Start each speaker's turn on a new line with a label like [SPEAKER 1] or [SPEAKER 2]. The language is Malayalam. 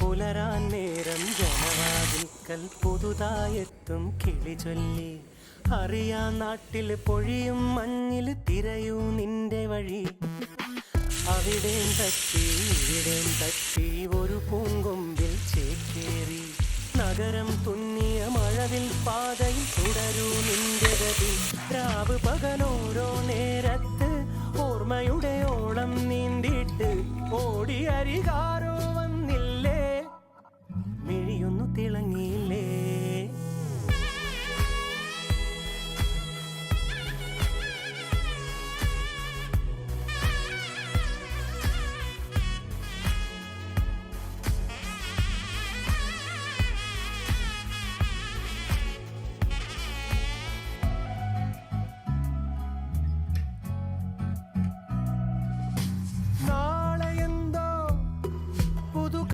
[SPEAKER 1] പുലരാൻ നേരം ജനവാതിൽക്കൽ പുതുതായെത്തും കിളി ചൊല്ലി. അറിയാ നാട്ടിൽ പൊഴിയും മഞ്ഞിൽ തിരയൂ നിന്റെ വഴി. അവിടേം തട്ടി ഇവിടേം തട്ടി ഒരു പൂങ്കൊമ്പിൽ ചേക്കേറി. നഗരം തുന്നിയ മഴവിൽ പാതയിൽ തുടരൂ നിന്റെ ഗതി. രാവ് പകലോരോ നേരത്ത് ഓർമ്മയുടെ ഓളം നീന്തിയിട്ട് ഓടി അരികാരോ